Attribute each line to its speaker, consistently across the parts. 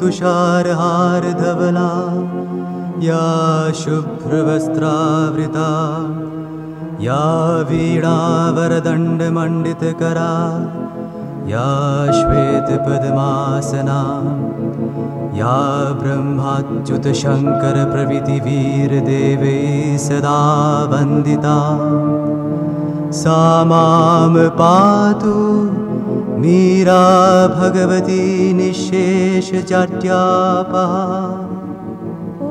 Speaker 1: तुषारहार धवला या शुभ्रवस्त्रावृता या वीणावरदण्डमण्डितकरा या श्वेतपद्मासना या ब्रह्माच्युतशङ्करप्रभृतिवीरदेवै सदा वन्दिता सा मां पातु मीरा भगवती निःशेषजाड्यापहा।
Speaker 2: ॐ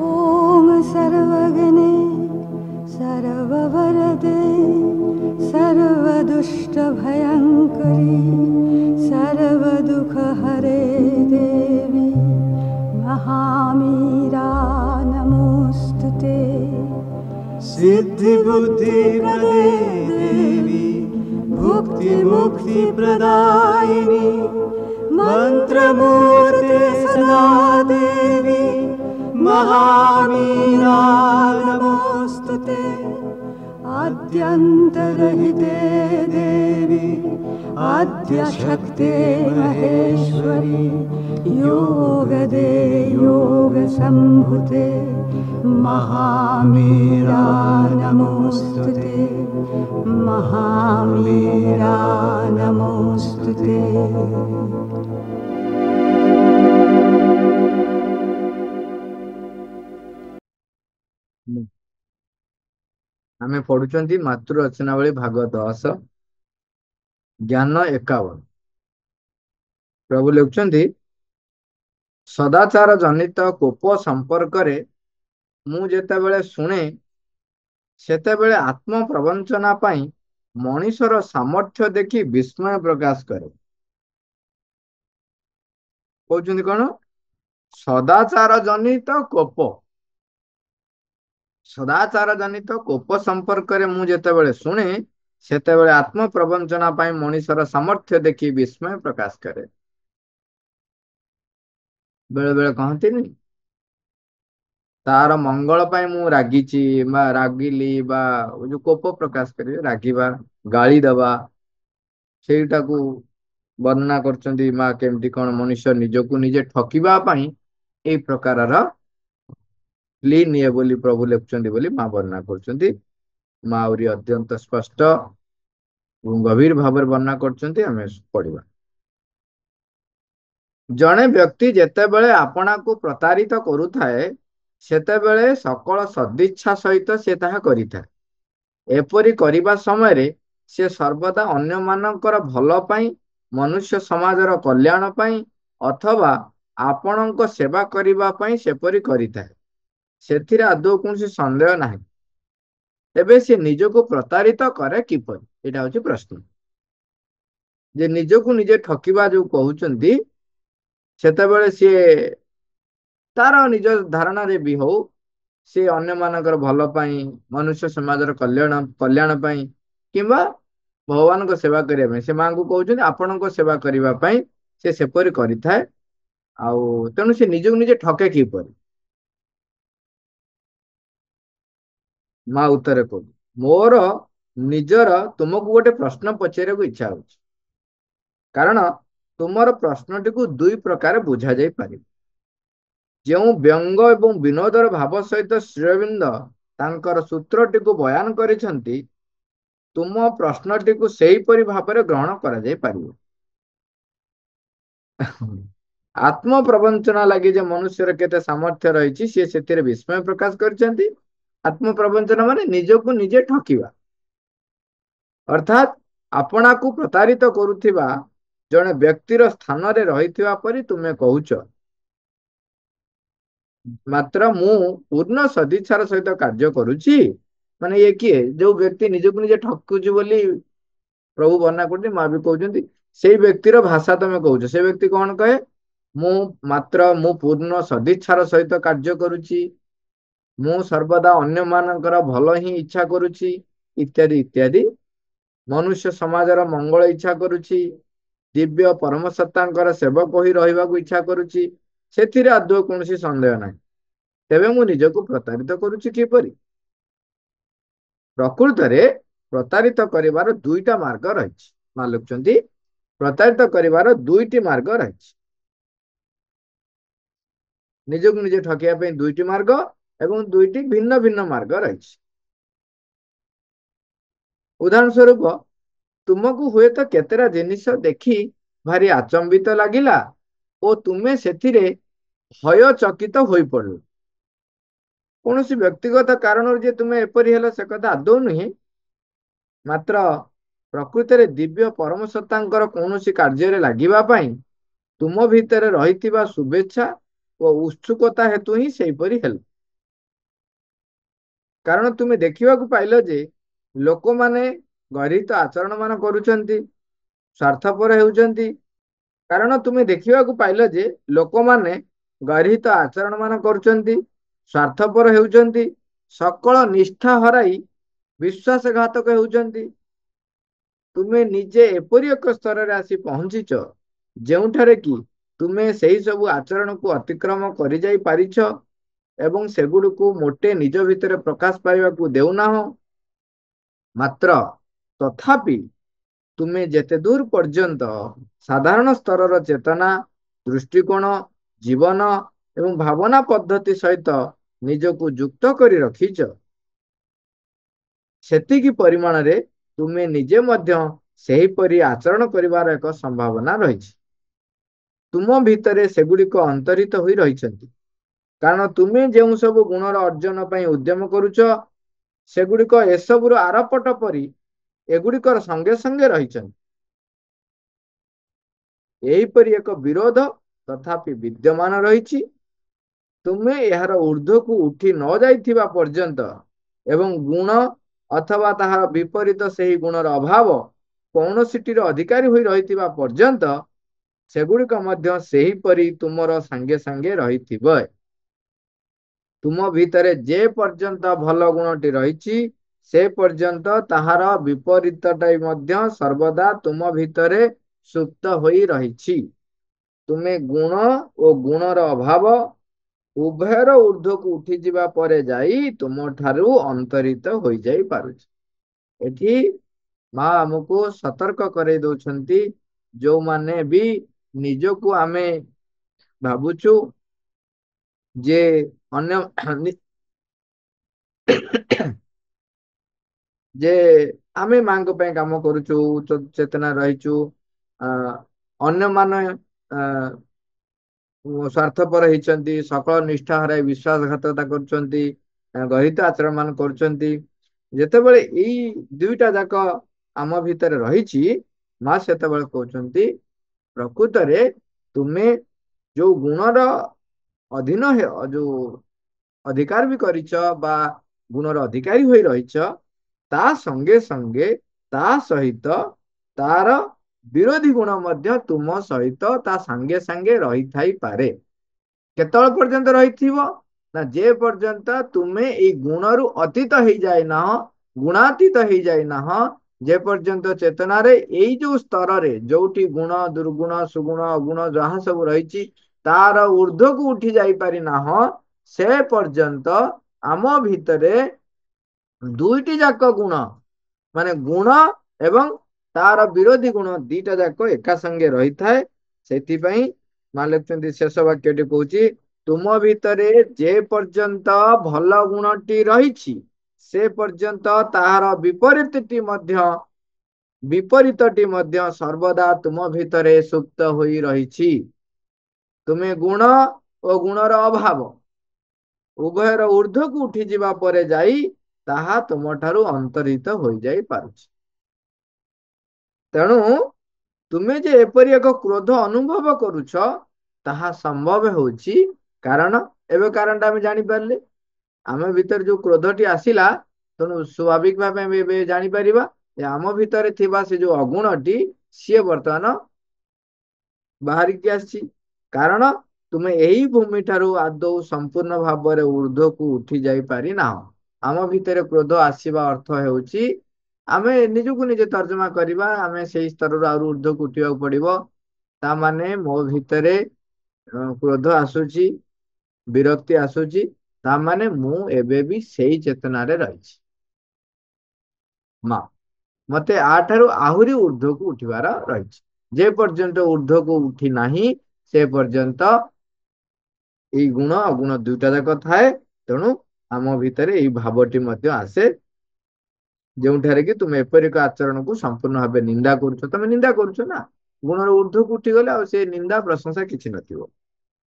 Speaker 2: सर्वगणे सर्ववरदे सर्वदुष्टभयङ्करी सर्वदुःखहरे देवी महामीरा नमोऽस्तुते।
Speaker 1: सिद्धिबुद्धिप्रदे देवी भुक्तिमुक्तिप्रदायिनी मन्त्रमूर्ते सदा देवी महामीरा नमोऽस्तुते। आद्यन्तरहिते देवी आद्यशक्ते महेश्वरी योगदे योगसम्भुते महामीरा नमोऽस्तुते महामीरा नमोऽस्तुते।
Speaker 3: आमे पढ़ुचंती मातृ रचनावली भाग 10 ज्ञान 51। प्रभु लिखुचंती सदाचार जनित कोप संपर्क रे मु जेतेबेले सुने सेतेबेले आत्म प्रवंचना पाई मनीषर सामर्थ्य देखि विस्मय प्रकाश करे। कहउचंती कोन सदाचार जनित कोप सदाचार जनित कोप संपर्क रे मु जेतेबेले सुने सेतेबेले आत्म प्रवंचना पाई मनीषर सामर्थ्य देखि विस्मय प्रकाश करे। बेले बेले कहती नहीं तार मंगल पाई मु रागिची बा रागिली बा जो कोप प्रकाश करे रागिबा गाली दबा सेटा को वर्णना करचंती मां केमती कोन मनुष्य निजको निजे ठकिबा पाई ए प्रकारर ली निये बोली प्रभु लेखुचंती बोली मां वर्णना करचंती। मां आउरी अत्यंत स्पष्ट गभीर भाव वर्णना करचंती। हमें पढ़िबा जड़े व्यक्ति जेतेबेले आपना को प्रतारित करुथाए सेतेबेले सकल सदिच्छा सहित से ताहा करिथाए। एपरि करिबा समय रे से सर्वदा अन्य मानकर भल पाई मनुष्य समाजर कल्याण पाई अथवा आपणक सेवा करिबा पाई सेपरि करिथाए। सेथिरे आदौ कोनसी संदेह नाही। तेबे से निजको प्रतारित करे किपरि एटा होची प्रश्न। जे निजको निजे ठकिबा जो कहउचंती सेतेबेले सी तार निज धारणा रे भी हो से अन्य मानकर भल पाई मनुष्य समाजर कल्याण पाई किंबा भगवान को सेवा करिया से मां को कहउचंती आपन को सेवा करिबा पाई से सेपरि करिथाए। आउ तेनु से निजको निजे ठके किपरि मां उत्तर को मोर निजर तुमको गोटे प्रश्न पचारे को इच्छा होची कारण तुमर प्रश्नटी को दुई प्रकार बुझा जाई पारे। जो व्यंग एवं विनोदर भाव सहित श्रीअरविंद तांकर सूत्रटी को बयान करिसंती तुम प्रश्नटी को सेहीपरि भाବରେ ग्रहण करा जाई पारिबो। आत्म प्रवंचना लगी जे मनुष्यर केते सामर्थ्य रही सी से विस्मय प्रकाश करिसंती। आत्म प्रवंचना माने निजको निजे ठकिबा अर्थात आपना को प्रतारित करुथिबा जने व्यक्तिर स्थान रे रहिथिबा परि तुमे कहउछ मात्र मु पूर्ण सदिच्छार सहित कार्य करुछि। माने ये किए जो व्यक्ति निजको निजे ठकुछि बोली प्रभु वर्णना करते मां भी कहउछंती सेई व्यक्तिर भाषा तमे कहउछ। से व्यक्ति कोन कहे मु पूर्ण सदिच्छार सहित कार्य करुछि मु सर्वदा अन्य मानकर भल ही इच्छा करुछि इत्यादि इत्यादि मनुष्य समाजर मंगल इच्छा करुछि दिव्य परम सत्तांकर सेवक होई रहिबाकू इच्छा करुछि सेथिरे आदौ कोनसी संदेह नाही। तेबे मु निजको प्रतारित करुछि किपरि प्रकृत रे प्रतारित करिवार दुईटा मार्ग रहिछि। मां लिखुचंती प्रतारित करिवार दुईटी मार्ग रहिछि। ନିଜକୁ ନିଜେ ଠକିବା ପାଇଁ ଦୁଇଟି ମାର୍ଗ ଏବଂ ଦୁଇଟି ଭିନ୍ନ ଭିନ୍ନ ମାର୍ଗ ରହିଛି। ଉଦାହରଣ ସ୍ୱରୂପ, ତୁମକୁ ହୁଏତ କେତେଟା ଜିନିଷ ଦେଖି ଭାରି ଆଚମ୍ବିତ ଲାଗିଲା ଓ ତୁମେ ସେଥିରେ ଭୟଚକିତ ହୋଇପଡ଼ିଲ। କୌଣସି ବ୍ୟକ୍ତିଗତ କାରଣରୁ ଯେ ତୁମେ ଏପରି ହେଲ ସେ କଥା ଆଦୌ ନୁହେଁ, ମାତ୍ର ପ୍ରକୃତରେ ଦିବ୍ୟ ପରମ ସତ୍ତାଙ୍କର କୌଣସି କାର୍ଯ୍ୟରେ ଲାଗିବା ପାଇଁ ତୁମ ଭିତରେ ରହିଥିବା ଶୁଭେଚ୍ଛା ଓ ଉତ୍ସୁକତା ହେତୁ ହିଁ ସେହିପରି ହେଲ। କାରଣ ତୁମେ ଦେଖିବାକୁ ପାଇଲ ଯେ ଲୋକମାନେ ଗର୍ହିତ ଆଚରଣ ମାନ କରୁଛନ୍ତି, ସ୍ୱାର୍ଥପର ହେଉଛନ୍ତି। କାରଣ ତୁମେ ଦେଖିବାକୁ ପାଇଲ ଯେ ଲୋକମାନେ ଗର୍ହିତ ଆଚରଣ ମାନ କରୁଛନ୍ତି, ସ୍ୱାର୍ଥପର ହେଉଛନ୍ତି, ସକଳ ନିଷ୍ଠା ହରାଇ ବିଶ୍ୱାସଘାତକ ହେଉଛନ୍ତି। ତୁମେ ନିଜେ ଏପରି ଏକ ସ୍ତରରେ ଆସି ପହଞ୍ଚିଛ ଯେଉଁଠାରେ କି ତୁମେ ସେହି ସବୁ ଆଚରଣକୁ ଅତିକ୍ରମ କରିଯାଇ ପାରିଛ ଏବଂ ସେଗୁଡ଼ିକୁ ମୋଟେ ନିଜ ଭିତରେ ପ୍ରକାଶ ପାଇବାକୁ ଦେଉନାହଁ। ମାତ୍ର ତଥାପି ତୁମେ ଯେତେ ଦୂର ପର୍ଯ୍ୟନ୍ତ ସାଧାରଣ ସ୍ତରର ଚେତନା, ଦୃଷ୍ଟିକୋଣ, ଜୀବନ ଏବଂ ଭାବନା ପଦ୍ଧତି ସହିତ ନିଜକୁ ଯୁକ୍ତ କରି ରଖିଛ, ସେତିକି ପରିମାଣରେ ତୁମେ ନିଜେ ମଧ୍ୟ ସେହିପରି ଆଚରଣ କରିବାର ଏକ ସମ୍ଭାବନା ରହିଛି। ତୁମ ଭିତରେ ସେଗୁଡ଼ିକ ଅନ୍ତରିତ ହୋଇ ରହିଛନ୍ତି। କାରଣ ତୁମେ ଯେଉଁ ସବୁ ଗୁଣର ଅର୍ଜନ ପାଇଁ ଉଦ୍ୟମ କରୁଛ, ସେଗୁଡ଼ିକ ଏସବୁର ଆରପଟ ପରି ଏଗୁଡ଼ିକର ସଙ୍ଗେ ସଙ୍ଗେ ରହିଛନ୍ତି। ଏହିପରି ଏକ ବିରୋଧ ତଥାପି ବିଦ୍ୟମାନ ରହିଛି। ତୁମେ ଏହାର ଊର୍ଦ୍ଧ୍ୱକୁ ଉଠି ନ ଯାଇଥିବା ପର୍ଯ୍ୟନ୍ତ ଏବଂ ଗୁଣ ଅଥବା ତାହାର ବିପରୀତ ସେହି ଗୁଣର ଅଭାବ କୌଣସିଟିର ଅଧିକାରୀ ହୋଇ ରହିଥିବା ପର୍ଯ୍ୟନ୍ତ ସେଗୁଡ଼ିକ ମଧ୍ୟ ସେହିପରି ତୁମର ସାଙ୍ଗେ ସାଙ୍ଗେ ରହିଥିବ। ତୁମ ଭିତରେ ଯେ ପର୍ଯ୍ୟନ୍ତ ଭଲ ଗୁଣଟି ରହିଛି ସେ ପର୍ଯ୍ୟନ୍ତ ତାହାର ବିପରୀତଟା ମଧ୍ୟ ସର୍ବଦା ତୁମ ଭିତରେ ସୁପ୍ତ ହୋଇ ରହିଛି। ତୁମେ ଗୁଣ ଓ ଗୁଣର ଅଭାବ ଉଭୟର ଊର୍ଦ୍ଧ୍ୱକୁ ଉଠିଯିବା ପରେ ଯାଇ ତୁମଠାରୁ ଅନ୍ତରିତ ହୋଇଯାଇ ପାରୁଛି। ଏଠି ମା ଆମକୁ ସତର୍କ କରେଇ ଦଉଛନ୍ତି, ଯୋଉମାନେ ବି ନିଜକୁ ଆମେ ଭାବୁଛୁ ଯେ ଅନ୍ୟ ଯେ ଆମେ ମାଙ୍କ ପାଇଁ କାମ କରୁଛୁ, ଚେତନା ରହିଛୁ, ଅନ୍ୟମାନେ ସ୍ୱାର୍ଥପର ହେଇଛନ୍ତି, ସକଳ ନିଷ୍ଠା ହରାଇ ବିଶ୍ୱାସଘାତକତା କରୁଛନ୍ତି, ଗର୍ହିତ ଆଚରଣ ମାନ କରୁଛନ୍ତି। ଯେତେବେଳେ ଏଇ ଦୁଇଟା ଯାକ ଆମ ଭିତରେ ରହିଛି, ମା ସେତେବେଳେ କହୁଛନ୍ତି ପ୍ରକୃତରେ ତୁମେ ଯୋଉ ଗୁଣର ଅଧୀନ ଯୋଉ ଅଧିକାର ବି କରିଛ ବା ଗୁଣର ଅଧିକାରୀ ହୋଇ ରହିଛ, ତା ସଙ୍ଗେ ସଙ୍ଗେ ତା ସହିତ ତାର ବିରୋଧୀ ଗୁଣ ମଧ୍ୟ ତୁମ ସହିତ ତା ସାଙ୍ଗେ ସାଙ୍ଗେ ରହିଥାଇପାରେ। କେତେବେଳେ ପର୍ଯ୍ୟନ୍ତ ରହିଥିବ ନା ଯେ ପର୍ଯ୍ୟନ୍ତ ତୁମେ ଏଇ ଗୁଣରୁ ଅତୀତ ହେଇଯାଇନାହ, ଗୁଣାତୀତ ହେଇଯାଇନାହ, ଯେ ପର୍ଯ୍ୟନ୍ତ ଚେତନାରେ ଏଇ ଯୋଉ ସ୍ତରରେ ଯୋଉଠି ଗୁଣ, ଦୁର୍ଗୁଣ, ସୁଗୁଣ, ଅଗୁଣ ଯାହା ସବୁ ରହିଛି ତାର ଊର୍ଦ୍ଧ୍ୱକୁ ଉଠି ଯାଇପାରିନାହ, ସେ ପର୍ଯ୍ୟନ୍ତ ଆମ ଭିତରେ ଦୁଇଟି ଯାକ ଗୁଣ ମାନେ ଗୁଣ ଏବଂ ତାର ବିରୋଧୀ ଗୁଣ ଦିଟା ଯାକ ଏକା ସାଙ୍ଗେ ରହିଥାଏ। ସେଥିପାଇଁ ମା ଲେଖୁଛନ୍ତି ଶେଷ ବାକ୍ୟଟି କହୁଛି, ତୁମ ଭିତରେ ଯେ ପର୍ଯ୍ୟନ୍ତ ଭଲ ଗୁଣଟି ରହିଛି ସେ ପର୍ଯ୍ୟନ୍ତ ତାହାର ବିପରୀତଟି ମଧ୍ୟ ସର୍ବଦା ତୁମ ଭିତରେ ସୁପ୍ତ ହୋଇ ରହିଛି। ତୁମେ ଗୁଣ ଓ ଗୁଣର ଅଭାବ ଉଭୟର ଊର୍ଦ୍ଧ୍ୱକୁ ଉଠିଯିବା ପରେ ଯାଇ ତାହା ତୁମଠାରୁ ଅନ୍ତରିତ ହୋଇଯାଇ ପାରୁଛି। ତେଣୁ ତୁମେ ଯେ ଏପରି ଏକ କ୍ରୋଧ ଅନୁଭବ କରୁଛ ତାହା ସମ୍ଭବ ହେଉଛି କାରଣ, ଏବେ କାରଣଟା ଆମେ ଜାଣିପାରିଲେ, ଆମ ଭିତରେ ଯୋଉ କ୍ରୋଧଟି ଆସିଲା, ତେଣୁ ସ୍ୱାଭାବିକ ଭାବେ ଆମେ ଏବେ ଜାଣିପାରିବା ଯେ ଆମ ଭିତରେ ଥିବା ସେ ଯୋଉ ଅଗୁଣଟି ସିଏ ବର୍ତ୍ତମାନ ବାହାରିକି ଆସିଛି। କାରଣ ତୁମେ ଏହି ଭୂମି ଠାରୁ ଆଦୌ ସମ୍ପୂର୍ଣ୍ଣ ଭାବରେ ଊର୍ଦ୍ଧ୍ୱକୁ ଉଠି ଯାଇପାରିନାହ। ଆମ ଭିତରେ କ୍ରୋଧ ଆସିବା ଅର୍ଥ ହେଉଛି ଆମେ ନିଜକୁ ନିଜେ ତର୍ଜମା କରିବା, ଆମେ ସେଇ ସ୍ତରରୁ ଆହୁରି ଊର୍ଦ୍ଧ୍ୱକୁ ଉଠିବାକୁ ପଡିବ। ତା ମାନେ ମୋ ଭିତରେ କ୍ରୋଧ ଆସୁଛି, ବିରକ୍ତି ଆସୁଛି, ତା ମାନେ ମୁଁ ଏବେ ବି ସେଇ ଚେତନାରେ ରହିଛି। ମତେ ଆଠାରୁ ଆହୁରି ଊର୍ଦ୍ଧ୍ୱକୁ ଉଠିବାର ରହିଛି। ଯେ ପର୍ଯ୍ୟନ୍ତ ଊର୍ଦ୍ଧ୍ୱକୁ ଉଠି ନାହିଁ ସେ ପର୍ଯ୍ୟନ୍ତ ଏଇ ଗୁଣ ଅଗୁଣ ଦୁଇଟା ଯାକ ଥାଏ। ତେଣୁ ଆମ ଭିତରେ ଏଇ ଭାବଟି ମଧ୍ୟ ଆସେ, ଯେଉଁଠାରେ କି ତୁମେ ଏପରି ଏକ ଆଚରଣକୁ ସମ୍ପୂର୍ଣ୍ଣ ଭାବେ ନିନ୍ଦା କରୁଛ। ତମେ ନିନ୍ଦା କରୁଛ ନା, ଗୁଣର ঊର୍ଦ୍ଧ୍ୱକୁ ଉଠିଗଲେ ଆଉ ସେ ନିନ୍ଦା ପ୍ରଶଂସା କିଛି ନଥିବ।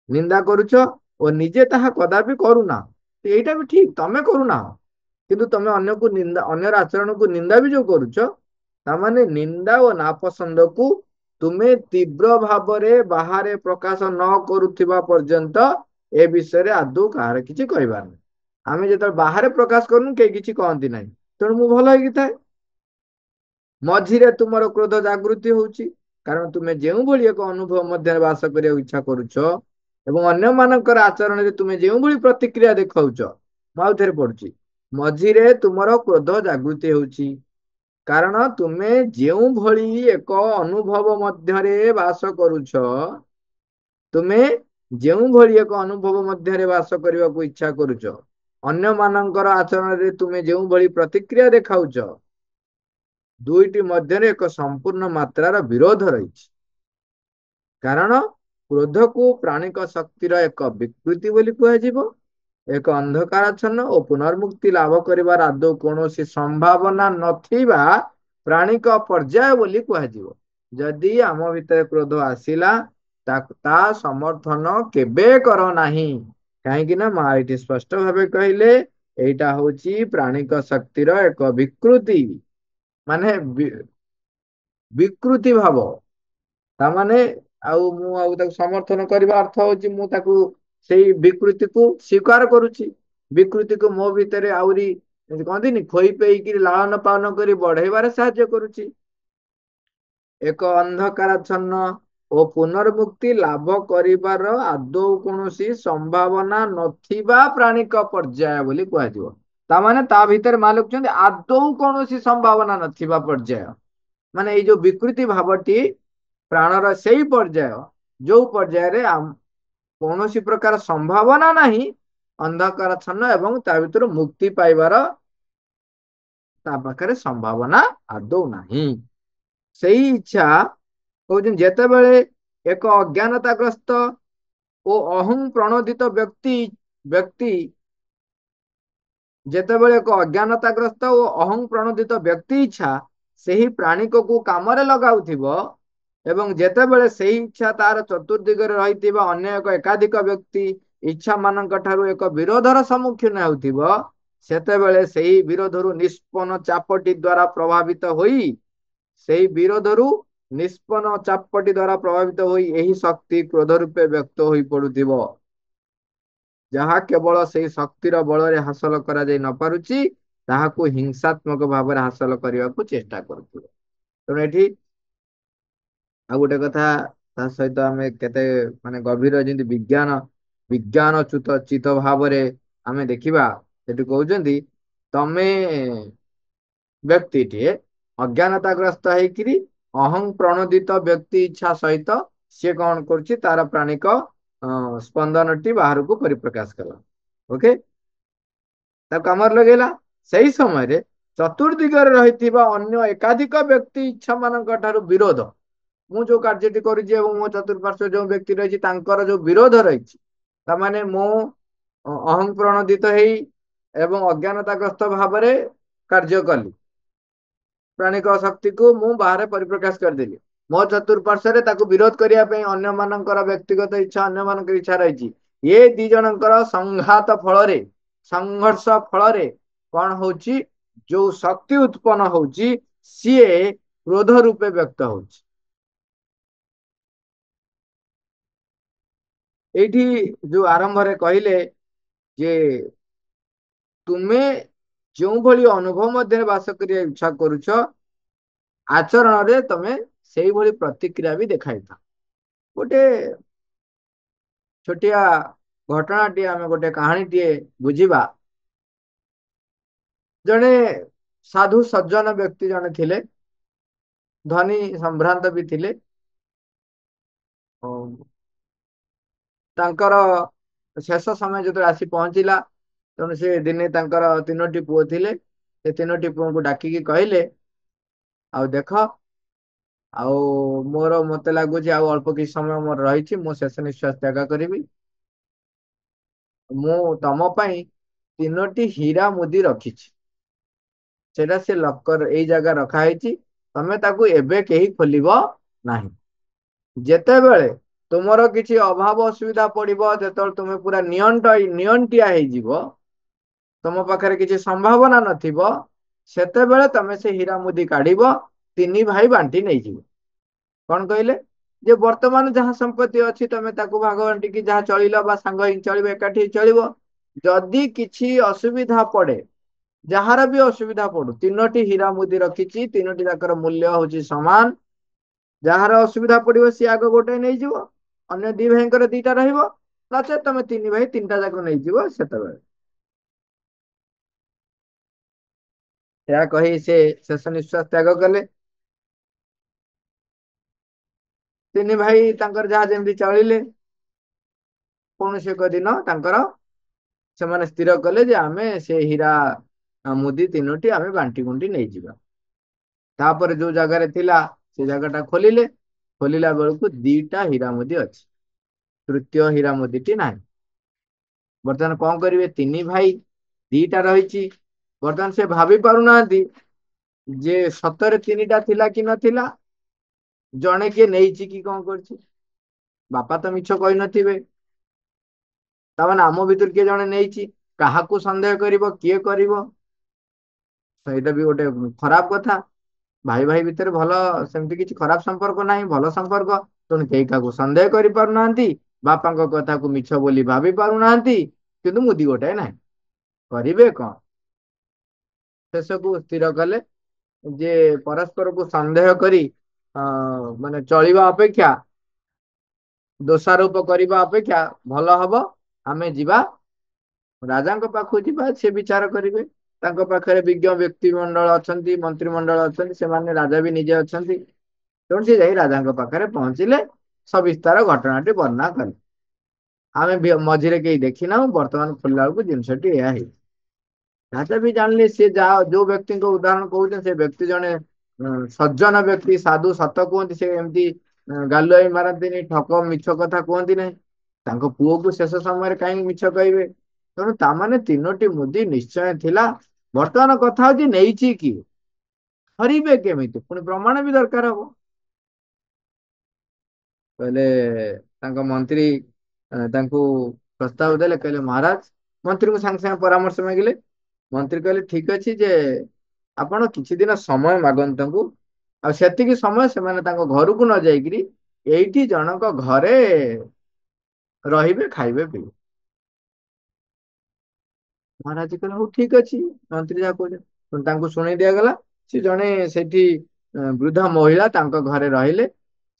Speaker 3: ନିନ୍ଦା କରୁଛ ଓ ନିଜେ ତାହା କଦାପି କରୁନା, ଏଇଟା ବି ଠିକ, ତମେ କରୁନାହ, କିନ୍ତୁ ତମେ ଅନ୍ୟକୁ ନିନ୍ଦା, ଅନ୍ୟର ଆଚରଣକୁ ନିନ୍ଦା ବି ଯୋଉ କରୁଛ, ତାମାନେ ନିନ୍ଦା ଓ ନାପସନ୍ଦକୁ ତୁମେ ତୀବ୍ର ଭାବରେ ବାହାରେ ପ୍ରକାଶ ନ କରୁଥିବା ପର୍ଯ୍ୟନ୍ତ ଏ ବିଷୟରେ ଆଦୌ କାହାର କିଛି କହିବାର ନାହିଁ। ଆମେ ଯେତେବେଳେ ବାହାରେ ପ୍ରକାଶ କରୁନୁ କେହି କିଛି କହନ୍ତି ନାହିଁ, ତେଣୁ ମୁଁ ଭଲ ହେଇକି ଥାଏ। ମଝିରେ ତୁମର କ୍ରୋଧ ଜାଗୃତି ହଉଛି, କାରଣ ତୁମେ ଯେଉଁଭଳି ଏକ ଅନୁଭବ ମଧ୍ୟରେ ବାସ କରିବାକୁ ଇଚ୍ଛା କରୁଛ ଏବଂ ଅନ୍ୟମାନଙ୍କର ଆଚରଣରେ ତୁମେ ଯେଉଁଭଳି ପ୍ରତିକ୍ରିୟା ଦେଖାଉଛ, ମୁଁ ଆଉ ଥରେ ପଢୁଛି, ମଝିରେ ତୁମର କ୍ରୋଧ ଜାଗୃତି ହେଉଛି, କାରଣ ତୁମେ ଯେଉଁଭଳି ଏକ ଅନୁଭବ ମଧ୍ୟରେ ବାସ କରୁଛ, ତୁମେ ଯେଉଁଭଳି ଏକ ଅନୁଭବ ମଧ୍ୟରେ ବାସ କରିବାକୁ ଇଚ୍ଛା କରୁଛ, ଅନ୍ୟମାନଙ୍କର ଆଚରଣରେ ତୁମେ ଯେଉଁଭଳି ପ୍ରତିକ୍ରିୟା ଦେଖାଉଛ, ଦୁଇଟି ମଧ୍ୟରେ ଏକ ସମ୍ପୂର୍ଣ୍ଣ ମାତ୍ରାର ବିରୋଧ ରହିଛି। କାରଣ କ୍ରୋଧକୁ ପ୍ରାଣିକ ଶକ୍ତିର ଏକ ବିକୃତି ବୋଲି କୁହାଯିବ। ଏକ ଅନ୍ଧକାରାଚ୍ଛନ୍ନ ଓ ପୁନର୍ମୁକ୍ତି ଲାଭ କରିବାର ଆଦୌ କୌଣସି ସମ୍ଭାବନା ନଥିବା ପ୍ରାଣିକ ପର୍ଯ୍ୟାୟ ବୋଲି କୁହାଯିବ। ଯଦି ଆମ ଭିତରେ କ୍ରୋଧ ଆସିଲା, ତା ସମର୍ଥନ କେବେ କର ନାହିଁ, କାହିଁକି ନା ମା ଏଠି ସ୍ପଷ୍ଟ ଭାବେ କହିଲେ ଏଇଟା ହଉଛି ପ୍ରାଣିକ ଶକ୍ତିର ଏକ ବିକୃତି, ମାନେ ବିକୃତି ଭାବ। ତାମାନେ ଆଉ ମୁଁ ଆଉ ତାକୁ ସମର୍ଥନ କରିବା ଅର୍ଥ ହଉଛି ମୁଁ ତାକୁ ସେଇ ବିକୃତିକୁ ସ୍ୱୀକାର କରୁଛି, ବିକୃତିକୁ ମୋ ଭିତରେ ଆହୁରି କହନ୍ତିନି ଖୋଇ ପେଇକିରି ଲାଳନ ପାଳନ କରି ବଢେଇବାରେ ସାହାଯ୍ୟ କରୁଛି। ଏକ ଅନ୍ଧକାରାଚ୍ଛନ୍ନ ଓ ପୁନର୍ମୁକ୍ତି ଲାଭ କରିବାର ଆଦୌ କୌଣସି ସମ୍ଭାବନା ନଥିବା ପ୍ରାଣିକ ପର୍ଯ୍ୟାୟ ବୋଲି କୁହାଯିବ। ତାମାନେ ତା ଭିତରେ ମା ଲେଖୁଛନ୍ତି ଆଦୌ କୌଣସି ସମ୍ଭାବନା ନଥିବା ପର୍ଯ୍ୟାୟ, ମାନେ ଏଇ ଯୋଉ ବିକୃତି ଭାବଟି ପ୍ରାଣର ସେଇ ପର୍ଯ୍ୟାୟ ଯୋଉ ପର୍ଯ୍ୟାୟରେ କୌଣସି ପ୍ରକାର ସମ୍ଭାବନା ନାହିଁ ଅନ୍ଧକାରାଚ୍ଛନ୍ନ ଏବଂ ତା ଭିତରୁ ମୁକ୍ତି ପାଇବାର, ତା ପାଖରେ ସମ୍ଭାବନା ଆଦୌ ନାହିଁ। ସେଇ ଇଚ୍ଛା କହୁଛନ୍ତି ଯେତେବେଳେ ଏକ ଅଜ୍ଞାନତାଗ୍ରସ୍ତ ଓ ଅହଂ ପ୍ରଣୋଦିତ ବ୍ୟକ୍ତି ଯେତେବେଳେ ଏକ ଅଜ୍ଞାନତାଗ୍ରସ୍ତ ଓ ଅହଂ ପ୍ରଣୋଦିତ ବ୍ୟକ୍ତି ଇଚ୍ଛା ସେହି ପ୍ରାଣିକକୁ କାମରେ ଲଗାଉଥିବ ଏବଂ ଯେତେବେଳେ ସେହି ଇଚ୍ଛା ତାର ଚତୁର୍ଦିଗରେ ରହିଥିବା ଅନ୍ୟ ଏକ ଏକାଧିକ ବ୍ୟକ୍ତି ଇଚ୍ଛା ମାନଙ୍କ ଠାରୁ ଏକ ବିରୋଧର ସମ୍ମୁଖୀନ ହେଉଥିବ, ସେତେବେଳେ ସେହି ବିରୋଧରୁ ନିଷ୍ପନ୍ନ ଚାପଟି ଦ୍ୱାରା ପ୍ରଭାବିତ ହୋଇ ସେହି ବିରୋଧରୁ ନିଷ୍ପନ୍ନ ଚାପଟି ଦ୍ୱାରା ପ୍ରଭାବିତ ହୋଇ ଏହି ଶକ୍ତି କ୍ରୋଧ ରୂପେ ବ୍ୟକ୍ତ ହୋଇ ପଡୁଥିବ, ଯାହା କେବଳ ସେହି ଶକ୍ତିର ବଳରେ ହାସଲ କରାଯାଇ ନ ପାରୁଛି, ତାହାକୁ ହିଂସାତ୍ମକ ଭାବରେ ହାସଲ କରିବାକୁ ଚେଷ୍ଟା କରୁଥିବ। ତେଣୁ ଏଠି ଆଉ ଗୋଟେ କଥା ତା ସହିତ ଆମେ କେତେ ମାନେ ଗଭୀର ଯେମିତି ବିଜ୍ଞାନ ଚିତ ଭାବରେ ଆମେ ଦେଖିବା। ସେଠି କହୁଛନ୍ତି ତମେ ବ୍ୟକ୍ତିଟିଏ ଅଜ୍ଞାନତାଗ୍ରସ୍ତ ହେଇକିରି ଅହଂ ପ୍ରଣୋଦିତ ବ୍ୟକ୍ତି ଇଚ୍ଛା ସହିତ ସିଏ କଣ କରୁଛି, ତାର ପ୍ରାଣିକ ସ୍ପନ୍ଦନଟି ବାହାରକୁ ପରିପ୍ରକାଶ କଲା, ଓକେ, ତାକୁ କାମରେ ଲଗେଇଲା। ସେଇ ସମୟରେ ଚତୁର୍ଦିଗରେ ରହିଥିବା ଅନ୍ୟ ଏକାଧିକ ବ୍ୟକ୍ତି ଇଚ୍ଛା ମାନଙ୍କ ଠାରୁ ବିରୋଧ, ମୁଁ ଯୋଉ କାର୍ଯ୍ୟଟି କରୁଛି ଏବଂ ମୋ ଚତୁର୍ପାର୍ଶ୍ୱ ଯୋଉ ବ୍ୟକ୍ତି ରହିଛି ତାଙ୍କର ଯୋଉ ବିରୋଧ ରହିଛି, ତାମାନେ ମୁଁ ଅହଂ ପ୍ରଣୋଦିତ ହେଇ ଏବଂ ଅଜ୍ଞାନତାଗ୍ରସ୍ତ ଭାବରେ କାର୍ଯ୍ୟ କଲି, ପ୍ରାଣିକ ଶକ୍ତିକୁ ମୁଁ ବାହାରେ ପରିପ୍ରକାଶ କରିଦେଲି, ମୋ ଚତୁର୍ପାର୍ଶ୍ୱରେ ତାକୁ ବିରୋଧ କରିବା ପାଇଁ ଅନ୍ୟମାନଙ୍କର ବ୍ୟକ୍ତିଗତ ଇଚ୍ଛା, ଅନ୍ୟମାନଙ୍କର ଇଚ୍ଛା ରହିଛି। ଏ ଦି ଜଣଙ୍କର ସଂଘାତ ଫଳରେ, ସଂଘର୍ଷ ଫଳରେ କଣ ହଉଛି, ଯୋଉ ଶକ୍ତି ଉତ୍ପନ୍ନ ହଉଛି ସିଏ କ୍ରୋଧ ରୂପେ ବ୍ୟକ୍ତ ହଉଛି। ଏଇଠି ଯୋଉ ଆରମ୍ଭରେ କହିଲେ ଯେ ତୁମେ ଯେଉଁଭଳି ଅନୁଭବ ମଧ୍ୟରେ ବାସ କରିବା ଇଚ୍ଛା କରୁଛ, ଆଚରଣରେ ତମେ ସେଇଭଳି ପ୍ରତିକ୍ରିୟା ବି ଦେଖାଇଥାଅ। ଗୋଟେ ଛୋଟିଆ ଘଟଣାଟିଏ, ଆମେ ଗୋଟେ କାହାଣୀଟିଏ ବୁଝିବା। ଜଣେ ସାଧୁ ସଜ୍ଜନ ବ୍ୟକ୍ତି ଜଣେ ଥିଲେ, ଧନୀ ସମ୍ଭ୍ରାନ୍ତ ବି ଥିଲେ। ତାଙ୍କର ଶେଷ ସମୟ ଯେତେବେଳେ ଆସି ପହଞ୍ଚିଲା, ତେଣୁ ସେ ଦିନେ ତାଙ୍କର 3ଟି ପୁଅ ଥିଲେ, ସେ 3ଟି ପୁଅଙ୍କୁ ଡାକିକି କହିଲେ ଆଉ ଦେଖ, ଆଉ ମତେ ଲାଗୁଛି ଆଉ ଅଳ୍ପ କିଛି ସମୟ ମୋର ରହିଛି, ମୁଁ ଶେଷ ନିଶ୍ୱାସ ତ୍ୟାଗ କରିବି। ମୁଁ ତମ ପାଇଁ 3ଟି ହୀରା ମୁଦି ରଖିଛି। ସେଟା ସେ ଲକର ଏଇ ଜାଗା ରଖା ହେଇଛି। ତମେ ତାକୁ ଏବେ କେହି ଖୋଲିବ ନାହିଁ। ଯେତେବେଳେ ତୁମର କିଛି ଅଭାବ ଅସୁବିଧା ପଡିବ, ଯେତେବେଳେ ତୁମେ ପୁରା ନିଅଣ୍ଟିଆ ହେଇଯିବ, ତମ ପାଖରେ କିଛି ସମ୍ଭାବନା ନଥିବ, ସେତେବେଳେ ତମେ ସେ ହୀରା ମୁଦି କାଢିବ, 3 ଭାଇ ବାଣ୍ଟି ନେଇଯିବ। କଣ କହିଲେ? ଯେ ବର୍ତ୍ତମାନ ଯାହା ସମ୍ପତ୍ତି ଅଛି ତମେ ତାକୁ ଭାଗ ବାଣ୍ଟିକି ଯାହା ଚଳିଲ ବା ସାଙ୍ଗ ହେଇକି ଚଳିବ, ଏକାଠି ଚଳିବ। ଯଦି କିଛି ଅସୁବିଧା ପଡେ, ଯାହାର ବି ଅସୁବିଧା ପଡୁ, 3ଟି ହୀରା ମୁଦି ରଖିଛି, 3ଟି ଯାକର ମୂଲ୍ୟ ହଉଛି ସମାନ। ଯାହାର ଅସୁବିଧା ପଡିବ ସିଏ ଆଗ ଗୋଟେ ନେଇଯିବ, ଅନ୍ୟ 2 ଭାଇଙ୍କର 2ଟା ରହିବ। ନଚେତ୍ ତମେ 3 ଭାଇ 3ଟା ଯାକ ନେଇଯିବ। ସେତେବେଳେ ଏହା କହି ସେ ଶେଷ ନିଶ୍ୱାସ ତ୍ୟାଗ କଲେ। 3 ଭାଇ ତାଙ୍କର ଯାହା ଯେମିତି ଚଳିଲେ। କୌଣସି ଏକ ଦିନ ତାଙ୍କର ସେମାନେ ସ୍ଥିର କଲେ ଯେ ଆମେ ସେ ହୀରା ମୁଦି 3ଟି ଆମେ ବାଣ୍ଟି କୁଣ୍ଟି ନେଇଯିବା। ତାପରେ ଯୋଉ ଜାଗାରେ ଥିଲା ସେ ଜାଗାଟା ଖୋଲିଲେ। ଖୋଲିଲା ବେଳକୁ 2ଟା ହୀରା ମୁଦି ଅଛି, ତୃତୀୟ ହୀରା ମୁଦିଟି ନାହିଁ। ବର୍ତ୍ତମାନ କଣ କରିବେ? 3 ଭାଇ, 2ଟା ରହିଛି। ବର୍ତ୍ତମାନ ସେ ଭାବି ପାରୁନାହାନ୍ତି ଯେ ସତରେ 3ଟା ଥିଲା କି ନଥିଲା, ଜଣେ କିଏ ନେଇଛି କି କଣ କରିଛି। ବାପା ତ ମିଛ କହିନଥିବେ, ତାମାନେ ଆମ ଭିତରୁ କିଏ ଜଣେ ନେଇଛି। କାହାକୁ ସନ୍ଦେହ କରିବ, କିଏ କରିବ? ସେଇଟା ବି ଗୋଟେ ଖରାପ କଥା। ଭାଇ ଭାଇ ଭିତରେ ଭଲ ସେମିତି କିଛି ଖରାପ ସମ୍ପର୍କ ନାହିଁ, ଭଲ ସମ୍ପର୍କ। ତେଣୁ କେହି କାହାକୁ ସନ୍ଦେହ କରିପାରୁନାହାନ୍ତି, ବାପାଙ୍କ କଥାକୁ ମିଛ ବୋଲି ଭାବି ପାରୁନାହାନ୍ତି, କିନ୍ତୁ ମୁଦି ଗୋଟାଏ ନାହିଁ। କରିବେ କଣ? ଶେଷକୁ ସ୍ଥିର କଲେ ଯେ ପରସ୍ପରକୁ ସନ୍ଦେହ କରି ମାନେ ଚଳିବା ଅପେକ୍ଷା, ଦୋଷାରୋପ କରିବା ଅପେକ୍ଷା ଭଲ ହବ ଆମେ ଯିବା ରାଜାଙ୍କ ପାଖକୁ ଯିବା, ସେ ବିଚାର କରିବେ। ତାଙ୍କ ପାଖରେ ବିଜ୍ଞ ବ୍ୟକ୍ତି ମଣ୍ଡଳ ଅଛନ୍ତି, ମନ୍ତ୍ରିମଣ୍ଡଳ ଅଛନ୍ତି, ସେମାନେ ରାଜା ବି ନିଜେ ଅଛନ୍ତି। ତେଣୁ ସେ ଯାଇ ରାଜାଙ୍କ ପାଖରେ ପହଞ୍ଚିଲେ, ସବିସ୍ତାର ଘଟଣାଟି ବର୍ଣ୍ଣନା କଲେ। ଆମେ ମଝିରେ କେହି ଦେଖି ନାହୁଁ, ବର୍ତ୍ତମାନ ଖୋଲିଲା ବେଳକୁ ଜିନିଷଟି ଏଇଆ ହେଇଛି। ରାଜା ବି ଜାଣିଲେ ସେ ଯାହା ଯୋଉ ବ୍ୟକ୍ତିଙ୍କ ଉଦାହରଣ କହୁଛନ୍ତି, ସେ ବ୍ୟକ୍ତି ଜଣେ ସଜ୍ଜନ ବ୍ୟକ୍ତି, ସାଧୁ, ସତ କୁହନ୍ତି। ସେ ଏମିତି ଗାଲୁଆଇ ମାରନ୍ତିନି, ଠକ ମିଛ କଥା କୁହନ୍ତି ନାହିଁ। ତାଙ୍କ ପୁଅକୁ ଶେଷ ସମୟରେ କାହିଁକି ମିଛ କହିବେ? ତେଣୁ ତାମାନେ 3ଟି ମୁଦି ନିଶ୍ଚୟ ଥିଲା। ବର୍ତ୍ତମାନ କଥା ହଉଛି ନେଇଛି କିଏ, ଧରିବେ କେମିତି? ପୁଣି ପ୍ରମାଣ ବି ଦରକାର ହବ। କହିଲେ ତାଙ୍କ ମନ୍ତ୍ରୀ ତାଙ୍କୁ ପ୍ରସ୍ତାବ ଦେଲେ, କହିଲେ ମହାରାଜ, ମନ୍ତ୍ରୀଙ୍କୁ ସାଙ୍ଗେ ସାଙ୍ଗେ ପରାମର୍ଶ ମାଗିଲେ। ମନ୍ତ୍ରୀ କହିଲେ ଠିକ ଅଛି ଯେ ଆପଣ କିଛି ଦିନ ସମୟ ମାଗନ୍ତୁ ତାଙ୍କୁ। ଆଉ ସେତିକି ସମୟ ସେମାନେ ତାଙ୍କ ଘରକୁ ନ ଯାଇକିରି ଏଇଠି ଜଣଙ୍କ ଘରେ ରହିବେ, ଖାଇବେ, ପିଇବେ। ମହାରାଜ କହିଲେ ହଉ ଠିକ ଅଛି, ମନ୍ତ୍ରୀ ଯାହା କହୁଛନ୍ତି। ତାଙ୍କୁ ଶୁଣେଇ ଦିଆଗଲା। ସେ ଜଣେ ସେଠି ବୃଦ୍ଧା ମହିଳା ତାଙ୍କ ଘରେ ରହିଲେ।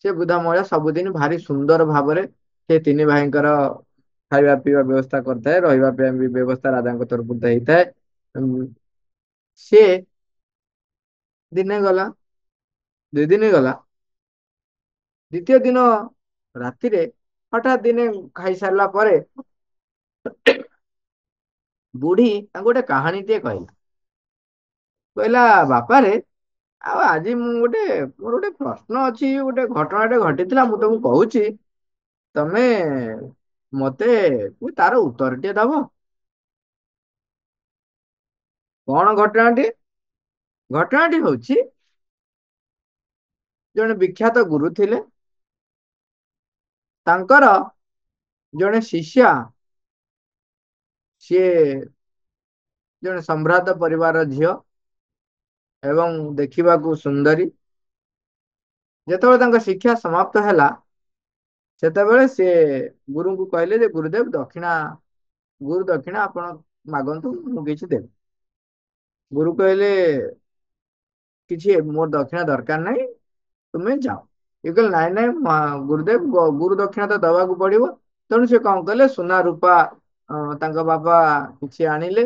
Speaker 3: ସେ ବୃଦ୍ଧା ମହିଳା ସବୁଦିନ ଭାରି ସୁନ୍ଦର ଭାବରେ ସେ 3 ଭାଇଙ୍କର ଖାଇବା ପିଇବା ବ୍ୟବସ୍ଥା କରିଥାଏ, ରହିବା ପାଇଁ ବି ବ୍ୟବସ୍ଥା ରାଜାଙ୍କ ତରଫରୁ ହେଇଥାଏ। ସିଏ ଦିନେ ଗଲା, 2 ଦିନ ଗଲା, 2ୟ ଦିନ ରାତିରେ ହଠାତ୍ ଦିନେ ଖାଇସାରିଲା ପରେ ବୁଢୀ ତାଙ୍କୁ ଗୋଟେ କାହାଣୀ ଟିଏ କହିଲା। କହିଲା ବାପାରେ, ଆଉ ଆଜି ମୋର ଗୋଟେ ପ୍ରଶ୍ନ ଅଛି, ଗୋଟେ ଘଟଣାଟେ ଘଟିଥିଲା, ମୁଁ ତମକୁ କହୁଛି, ତମେ ମତେ ତାର ଉତ୍ତର ଟିକେ ଦବ। କଣ ଘଟଣାଟି? ଘଟଣାଟି ହଉଛି ଜଣେ ବିଖ୍ୟାତ ଗୁରୁ ଥିଲେ। ତାଙ୍କର ଜଣେ ଶିଷ୍ୟା, ସିଏ ଜଣେ ସମ୍ଭ୍ରାନ୍ତ ପରିବାରର ଝିଅ ଏବଂ ଦେଖିବାକୁ ସୁନ୍ଦରୀ। ଯେତେବେଳେ ତାଙ୍କ ଶିକ୍ଷା ସମାପ୍ତ ହେଲା, ସେତେବେଳେ ସେ ଗୁରୁଙ୍କୁ କହିଲେ ଯେ ଗୁରୁଦେବ ଗୁରୁ ଦକ୍ଷିଣା ଆପଣ ମାଗନ୍ତୁ, ମୁଁ କିଛି ଦେବି। ଗୁରୁ କହିଲେ କିଛି ମୋର ଦକ୍ଷିଣା ଦରକାର ନାହିଁ, ତୁମେ ଯାଅ। ଇଏ କହିଲେ ନାଇଁ ନାଇଁ ଗୁରୁଦେବ, ଗୁରୁ ଦକ୍ଷିଣା ତ ଦବାକୁ ପଡିବ। ତେଣୁ ସେ କଣ କଲେ, ସୁନା ରୂପା ତାଙ୍କ ବାପା କିଛି ଆଣିଲେ।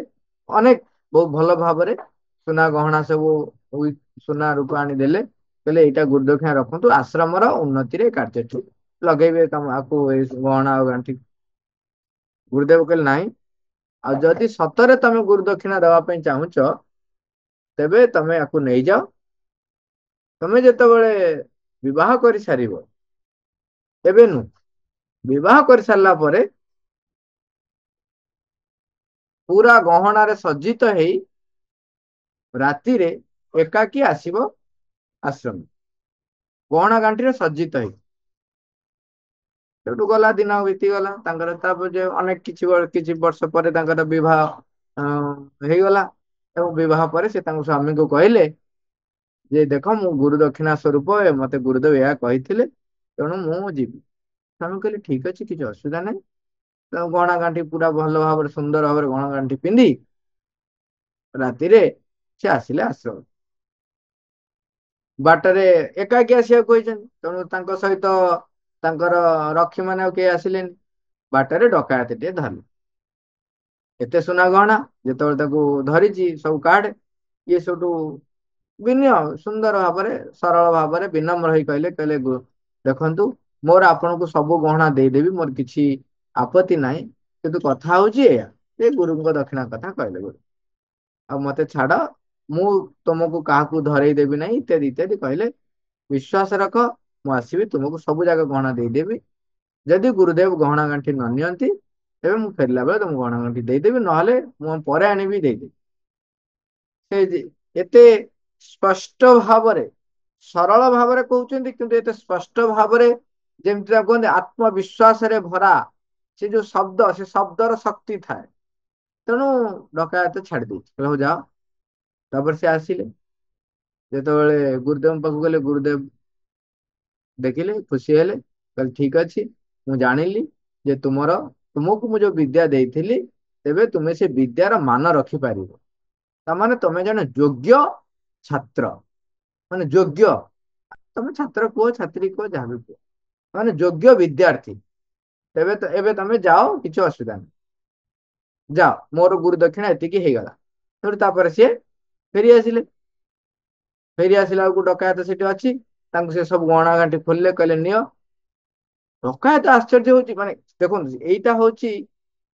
Speaker 3: ଅନେକ ବହୁତ ଭଲ ଭାବରେ ସୁନା ଗହଣା ସବୁ ସୁନା ରୂପା ଆଣିଦେଲେ। କହିଲେ ଏଇଟା ଗୁରୁ ଦକ୍ଷିଣା ରଖନ୍ତୁ, ଆଶ୍ରମର ଉନ୍ନତିରେ କାର୍ଯ୍ୟଟି ଲଗେଇବେ, ତମ ଆକୁ ଏଇ ଗହଣା ଆଉ ଗାଣ୍ଠି। ଗୁରୁଦେବ କହିଲେ ନାହିଁ, ଆଉ ଯଦି ସତରେ ତମେ ଗୁରୁ ଦକ୍ଷିଣା ଦେବା ପାଇଁ ଚାହୁଁଛ, ତେବେ ତମେ ଆକୁ ନେଇଯାଅ। ତମେ ଯେତେବେଳେ ବିବାହ କରିସାରିବ, ଏବେ ନୁହଁ, ବିବାହ କରିସାରିଲା ପରେ ପୁରା ଗହଣାରେ ସଜ୍ଜିତ ହେଇ ରାତିରେ ଏକାକୀ ଆସିବ ଆଶ୍ରମ, ଗହଣା ଗାଣ୍ଠିରେ ସଜ୍ଜିତ ହେଇ। ସେଠୁ ଗଲା, ଦିନ ବିତିଗଲା ତାଙ୍କର। ତାପରେ ଯେ ଅନେକ କିଛି ବର୍ଷ ପରେ ତାଙ୍କର ବିବାହ ହେଇଗଲା। ଏବଂ ବିବାହ ପରେ ସେ ତାଙ୍କ ସ୍ୱାମୀଙ୍କୁ କହିଲେ ଯେ ଦେଖ, ମୁଁ ଗୁରୁ ଦକ୍ଷିଣା ସ୍ୱରୂପ ମତେ ଗୁରୁଦେବ ଏହା କହିଥିଲେ, ତେଣୁ ମୁଁ ଯିବି। ସ୍ୱାମୀ କହିଲେ ଠିକ ଅଛି, କିଛି ଅସୁବିଧା ନାହିଁ। ତେଣୁ ଗହଣା ଗାଣ୍ଠି ପୁରା ଭଲ ଭାବରେ ସୁନ୍ଦର ଭାବରେ ଗହଣା ଗାଣ୍ଠି ପିନ୍ଧି ରାତିରେ ସେ ଆସିଲେ ଆଶ୍ରମ। ବାଟରେ ଏକାକି ଆସିବାକୁ କହିଛନ୍ତି, ତେଣୁ ତାଙ୍କ ସହିତ ତାଙ୍କର ରକ୍ଷୀ ମାନେ ଆଉ କେହି ଆସିଲେନି। ବାଟରେ ଡକାୟତଟିଏ ଧରିଲେ। ଏତେ ସୁନା ଗହଣା ଯେତେବେଳେ ତାକୁ ଧରିଛି ସବୁ କାଢ, ଇଏ ସେଠୁ ବିନୟ ସୁନ୍ଦର ଭାବରେ ସରଳ ଭାବରେ ବିନମ୍ର ହେଇ କହିଲେ, ଦେଖନ୍ତୁ, ମୋର ଆପଣଙ୍କୁ ସବୁ ଗହଣା ଦେଇଦେବି, ମୋର କିଛି ଆପତ୍ତି ନାହିଁ, କିନ୍ତୁ କଥା ହଉଛି ଏଇଆ, ଏ ଗୁରୁଙ୍କ ଦକ୍ଷିଣା କଥା କହିଲେ ଗୁରୁ। ଆଉ ମତେ ଛାଡ, ମୁଁ ତମକୁ କାହାକୁ ଧରେଇ ଦେବି ନାହିଁ, ଇତ୍ୟାଦି ଇତ୍ୟାଦି କହିଲେ। ବିଶ୍ୱାସ ରଖ, ମୁଁ ଆସିବି, ତୁମକୁ ସବୁ ଯାକ ଗହଣା ଦେଇଦେବି। ଯଦି ଗୁରୁଦେବ ଗହଣା ଗାଣ୍ଠି ନ ନିଅନ୍ତି, ତେବେ ମୁଁ ଫେରିଲା ବେଳେ ତମକୁ ଗହଣା ଗାଣ୍ଠି ଦେଇଦେବି, ନହେଲେ ମୁଁ ପରେ ଆଣିବି ଦେଇଦେବି। ସେ ଏତେ ସ୍ପଷ୍ଟ ଭାବରେ, ସରଳ ଭାବରେ କହୁଛନ୍ତି, କିନ୍ତୁ ଏତେ ସ୍ପଷ୍ଟ ଭାବରେ, ଯେମିତି ତାକୁ କୁହନ୍ତି ଆତ୍ମବିଶ୍ୱାସରେ ଭରା ସେ ଯୋଉ ଶବ୍ଦ, ସେ ଶବ୍ଦର ଶକ୍ତି ଥାଏ। ତେଣୁ ଡକାୟତ ଛାଡି ଦେଇଛି, ହଉ ଯାଅ। ତାପରେ ସେ ଆସିଲେ, ଯେତେବେଳେ ଗୁରୁଦେବଙ୍କ ପାଖକୁ ଗଲେ, ଗୁରୁଦେବ ଦେଖିଲେ, ଖୁସି ହେଲେ, କହିଲେ ଠିକ ଅଛି, ମୁଁ ଜାଣିଲି ଯେ ତୁମକୁ ମୁଁ ଯୋଉ ବିଦ୍ୟା ଦେଇଥିଲି, ତେବେ ତୁମେ ସେ ବିଦ୍ୟାର ମାନ ରଖିପାରିବ। ତାମାନେ ତମେ ଜଣେ ଯୋଗ୍ୟ ଛାତ୍ର, ମାନେ ଯୋଗ୍ୟ, ତମେ ଛାତ୍ର କୁହ, ଛାତ୍ରୀ କୁହ, ଯାହାବି କୁହ, ମାନେ ଯୋଗ୍ୟ ବିଦ୍ୟାର୍ଥୀ। ଏବେ ତମେ ଯାଅ, କିଛି ଅସୁବିଧା ନାହିଁ, ଯାଅ, ମୋର ଗୁରୁ ଦକ୍ଷିଣା ଏତିକି ହେଇଗଲା। ତେଣୁ ତାପରେ ସିଏ ଫେରି ଆସିଲେ। ଫେରି ଆସିଲା ବେଳକୁ ଡକାୟତ ସେଠି ଅଛି। ତାଙ୍କୁ ସେ ସବୁ ଗହଣା ଗାଣ୍ଠି ଖୋଲିଲେ, କହିଲେ ନିଅ। ଡକାୟତ ଆଶ୍ଚର୍ଯ୍ୟ ହଉଛି, ମାନେ ଦେଖନ୍ତୁ, ଏଇଟା ହଉଛି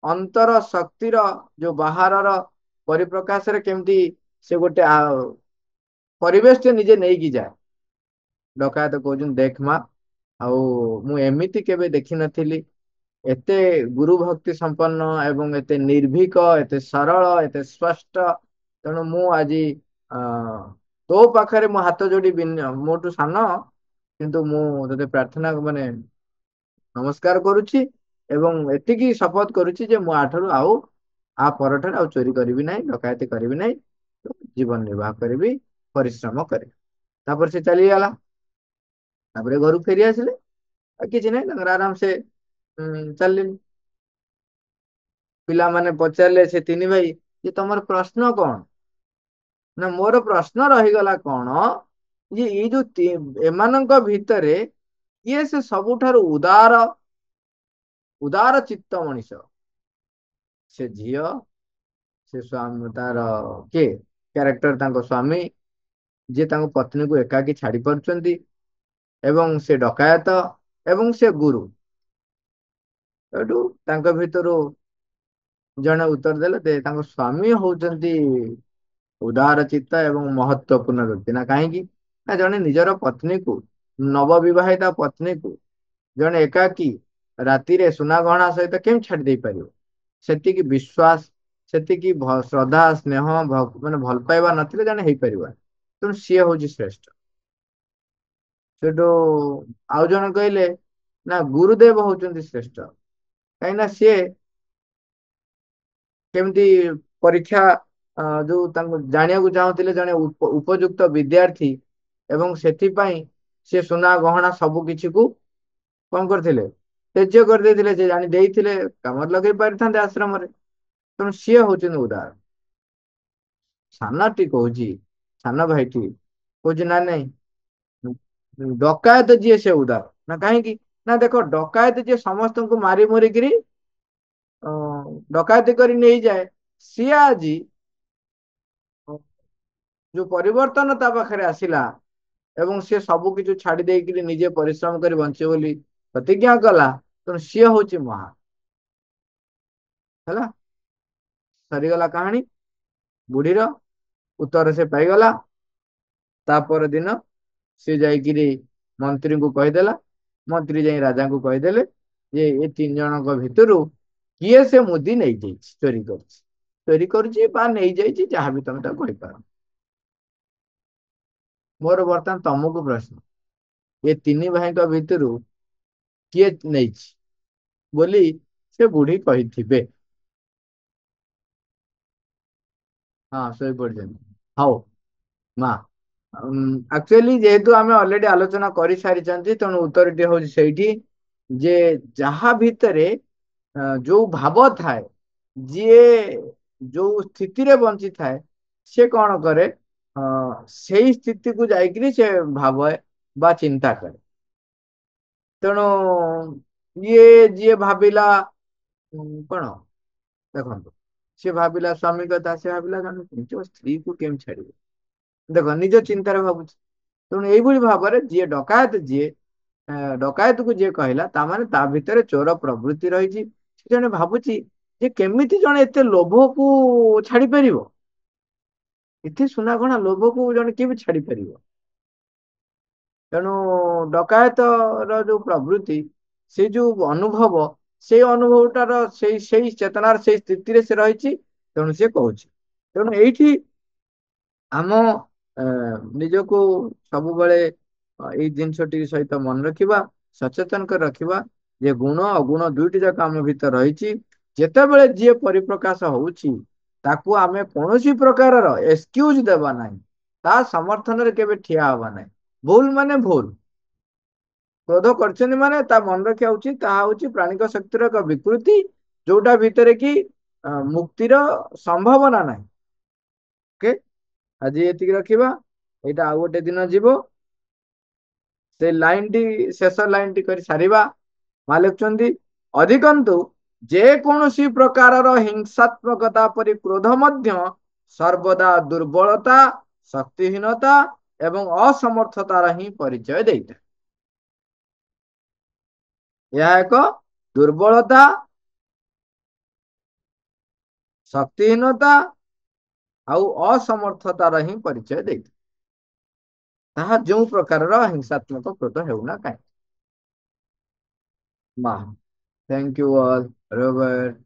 Speaker 3: ଅନ୍ତର ଶକ୍ତିର ଯୋଉ ବାହାରର ପରିପ୍ରକାଶରେ କେମିତି ସେ ଗୋଟେ ପରିବେଶ ଟେ ନିଜେ ନେଇକି ଯାଏ। ଡକାୟତ କହୁଛନ୍ତି, ଦେଖ ମା, ଆଉ ମୁଁ ଏମିତି କେବେ ଦେଖିନଥିଲି, ଏତେ ଗୁରୁ ଭକ୍ତି ସମ୍ପନ୍ନ ଏବଂ ଏତେ ନିର୍ଭୀକ, ଏତେ ସରଳ, ଏତେ ସ୍ପଷ୍ଟ। ତେଣୁ ମୁଁ ଆଜି ଅ ତୋ ପାଖରେ ମୋ ହାତ ଯୋଡି, ମୋଠୁ ସାନ, କିନ୍ତୁ ମୁଁ ତତେ ପ୍ରାର୍ଥନା, ମାନେ ନମସ୍କାର କରୁଛି, ଏବଂ ଏତିକି ଶପଥ କରୁଛି ଯେ ମୁଁ ଆଠାରୁ ଆ ପରଠାରୁ ଆଉ ଚୋରି କରିବି ନାହିଁ, ଡକାୟତି କରିବି ନାହିଁ, ଜୀବନ ନିର୍ବାହ କରିବି, ପରିଶ୍ରମ କରିବି। ତାପରେ ସେ ଚାଲିଗଲା। ତାପରେ ଘରକୁ ଫେରି ଆସିଲେ, ଆଉ କିଛି ନାହିଁ, ତାଙ୍କର ଆରାମ ସେ ଚାଲିଲେ। ପିଲାମାନେ ପଚାରିଲେ, ସେ ତିନି ଭାଇ, ଯେ ତମର ପ୍ରଶ୍ନ କଣ? ନା, ମୋର ପ୍ରଶ୍ନ ରହିଗଲା କଣ, ଯେ ଏଇ ଯୋଉ ଏମାନଙ୍କ ଭିତରେ କିଏ ସେ ସବୁଠାରୁ ଉଦାର ଚିତ୍ତ ମଣିଷ? ସେ ଝିଅ, ସେ ସ୍ୱାମୀ, ତାର କିଏ କ୍ୟାରେକ୍ଟର, ତାଙ୍କ ସ୍ୱାମୀ, ଯିଏ ତାଙ୍କ ପତ୍ନୀକୁ ଏକାକି ଛାଡି ପାରୁଛନ୍ତି, ଏବଂ ସେ ଡକାୟତ, ଏବଂ ସେ ଗୁରୁ। ଏଠୁ ତାଙ୍କ ଭିତରୁ ଜଣେ ଉତ୍ତର ଦେଲେ, ତାଙ୍କ ସ୍ୱାମୀ ହଉଛନ୍ତି ଉଦାର ଚିତ୍ତ ଏବଂ ମହତ୍ଵପୂର୍ଣ୍ଣ ବ୍ୟକ୍ତି। ନା କାହିଁକି? ନା ଜଣେ ନିଜର ପତ୍ନୀକୁ, ନବବିବାହିତା ପତ୍ନୀକୁ, ଜଣେ ଏକାକୀ ରାତିରେ ସୁନା ଗହଣା ସହିତ କେମିତି ଛାଡି ଦେଇ ପାରିବ? ସେତିକି ବିଶ୍ୱାସ, ସେତିକି ଶ୍ରଦ୍ଧା, ସ୍ନେହ, ମାନେ ଭଲ ପାଇବା ନଥିଲେ ଜଣେ ହେଇପାରିବ। ତେଣୁ ସିଏ ହଉଛି ଶ୍ରେଷ୍ଠ। ସେଠୁ ଆଉ ଜଣେ କହିଲେ, ନା ଗୁରୁଦେବ ହଉଛନ୍ତି ଶ୍ରେଷ୍ଠ। କାହିଁକି ନା ସିଏ କେମିତି ପରୀକ୍ଷା, ଯୋଉ ତାଙ୍କୁ ଜାଣିବାକୁ ଚାହୁଁଥିଲେ, ଜଣେ ଉପଯୁକ୍ତ ବିଦ୍ୟାର୍ଥୀ, ଏବଂ ସେଥିପାଇଁ ସେ ସୁନା ଗହଣା ସବୁ କିଛିକୁ କଣ କରିଥିଲେ, ତ୍ୟାଯ୍ୟ କରିଦେଇଥିଲେ। ସେ ଜାଣି ଦେଇଥିଲେ, କାମରେ ଲଗେଇ ପାରିଥାନ୍ତେ ଆଶ୍ରମରେ। ତେଣୁ ସିଏ ହଉଛନ୍ତି ଉଦାର। ସାନଟି କହୁଛି, ସାନ ଭାଇଟି କହୁଛି, ନା ନାଇଁ, ଡକାୟତ ଯିଏ ସେ ଉଦାର। ନା କାହିଁକି? ନା ଦେଖ, ଡକାୟତ ଯିଏ ସମସ୍ତଙ୍କୁ ମାରି ମରିକିରି ଡକାୟତି କରି ନେଇଯାଏ, ସିଏ ଆଜି ଯୋଉ ପରିବର୍ତ୍ତନ ତା ପାଖରେ ଆସିଲା, ଏବଂ ସିଏ ସବୁ କିଛି ଛାଡି ଦେଇକିରି ନିଜେ ପରିଶ୍ରମ କରି ବଞ୍ଚିବ ବୋଲି ପ୍ରତିଜ୍ଞା କଲା, ତେଣୁ ସିଏ ହଉଛି ମହାନ। ହେଲା, ସରିଗଲା କାହାଣୀ। ବୁଢୀର ଉତ୍ତର ସେ ପାଇଗଲା। ତାପର ଦିନ ସେ ଯାଇକିରି ମନ୍ତ୍ରୀଙ୍କୁ କହିଦେଲା। ମନ୍ତ୍ରୀ ଯାଇ ରାଜାଙ୍କୁ କହିଦେଲେ ଯେ ଏ ତିନି ଜଣଙ୍କ ଭିତରୁ କିଏ ସେ ମୁଦି ନେଇଯାଇଛି, ଚୋରି କରିଛି। ଚୋରି କରୁଛି ବା ନେଇଯାଇଛି, ଯାହା ବି ତମେ ତାକୁ କହିପାର। ମୋର ବର୍ତ୍ତମାନ ତମକୁ ପ୍ରଶ୍ନ, ଏ ତିନି ଭାଇଙ୍କ ଭିତରୁ କିଏ ନେଇଛି ବୋଲି ସେ ବୁଢୀ କହିଥିବେ? ହଁ, ଶୋଇପଡିଛନ୍ତି। ହଉ ମା, ଆକ୍ଚୁଆଲି ଯେହେତୁ ଆମେ ଅଲରେଡି ଆଲୋଚନା କରିସାରିଛନ୍ତି, ତେଣୁ ଉତ୍ତରଟି ହଉଛି ସେଇଠି ଯେ ଯାହା ଭିତରେ ଯୋଉ ଭାବ ଥାଏ, ଯିଏ ଯୋଉ ସ୍ଥିତିରେ ବଞ୍ଚିଥାଏ, ସେ କଣ କରେ, ସେଇ ସ୍ଥିତିକୁ ଯାଇକିରି ସେ ଭାବେ ବା ଚିନ୍ତା କରେ। ତେଣୁ ଇଏ ଯିଏ ଭାବିଲା କଣ, ଦେଖନ୍ତୁ, ସିଏ ଭାବିଲା ସ୍ୱାମୀ କଥା, ସେ ଭାବିଲା କାରଣ ନିଜ ସ୍ତ୍ରୀକୁ କେମିତି ଛାଡିବ, ଦେଖ ନିଜ ଚିନ୍ତାରେ ଭାବୁଛି। ତେଣୁ ଏଇଭଳି ଭାବରେ ଯିଏ ଡକାୟତ, ଯିଏ ଡକାୟତକୁ ଯିଏ କହିଲା, ତାମାନେ ତା ଭିତରେ ଚୋର ପ୍ରବୃତ୍ତି ରହିଛି। ସେ ଜଣେ ଭାବୁଛି ଯେ କେମିତି ଜଣେ ଏତେ ଲୋଭକୁ ଛାଡି ପାରିବ, ଏତେ ସୁନାଗଣା ଲୋଭକୁ ଜଣେ କେମିତି ଛାଡି ପାରିବ। ତେଣୁ ଡକାୟତର ଯୋଉ ପ୍ରବୃତ୍ତି, ସେ ଯୋଉ ଅନୁଭବ, ସେଇ ଅନୁଭବଟାର ସେଇ ସେଇ ଚେତନାର ସେଇ ସ୍ଥିତିରେ ସେ ରହିଛି। ତେଣୁ ସେ କହୁଛି। ତେଣୁ ଏଇଠି ଆମ ଅ, ନିଜକୁ ସବୁବେଳେ ଏଇ ଜିନିଷଟି ସହିତ ମନେ ରଖିବା, ସଚେତନ କରି ରଖିବା ଯେ ଗୁଣ ଅଗୁଣ ଦୁଇଟି ଯାକ ଆମ ଭିତରେ ରହିଛି। ଯେତେବେଳେ ଯିଏ ପରିପ୍ରକାଶ ହଉଛି, ତାକୁ ଆମେ କୌଣସି ପ୍ରକାରର ଏକ୍ସକ୍ୟୁଜ ଦେବା ନାହିଁ, ତା ସମର୍ଥନରେ କେବେ ଠିଆ ହବା ନାହିଁ। ଭୁଲ ମାନେ ଭୁଲ, କ୍ରୋଧ କରିଛନ୍ତି ମାନେ ତା ମନେ ରଖିବା ଉଚିତ, ତାହା ହଉଛି ପ୍ରାଣିକ ଶକ୍ତିର ଏକ ବିକୃତି, ଯୋଉଟା ଭିତରେ କି ମୁକ୍ତିର ସମ୍ଭାବନା ନାହିଁ। ଓକେ, ଆଜି ଏତିକି ରଖିବା। ଏଇଟା ଆଉ ଗୋଟେ ଦିନ ଯିବ, ସେ ଲାଇନଟି ଶେଷ ଲାଇନଟି କରି ସାରିବା। ମା ଲେଖୁଛନ୍ତି, ଅଧିକନ୍ତୁ ଯେକୌଣସି ପ୍ରକାରର ହିଂସାତ୍ମକତା ପରି କ୍ରୋଧ ମଧ୍ୟ ସର୍ବଦା ଦୁର୍ବଳତା, ଶକ୍ତିହୀନତା ଏବଂ ଅସମର୍ଥତାର ହିଁ ପରିଚୟ ଦେଇଥାଏ। ଏହା ଏକ ଦୁର୍ବଳତା, ଶକ୍ତିହୀନତା ଆଉ ଅସମର୍ଥତାର ହିଁ ପରିଚୟ ଦେଇଥାଏ, ତାହା ଯେଉଁ ପ୍ରକାରର ହିଂସାତ୍ମକ କ୍ରୋଧ ହେଉନା କାହିଁକି। ମା, ଥ୍ୟାଙ୍କ ୟୁ ଅଲ୍, ରବର୍ଟ।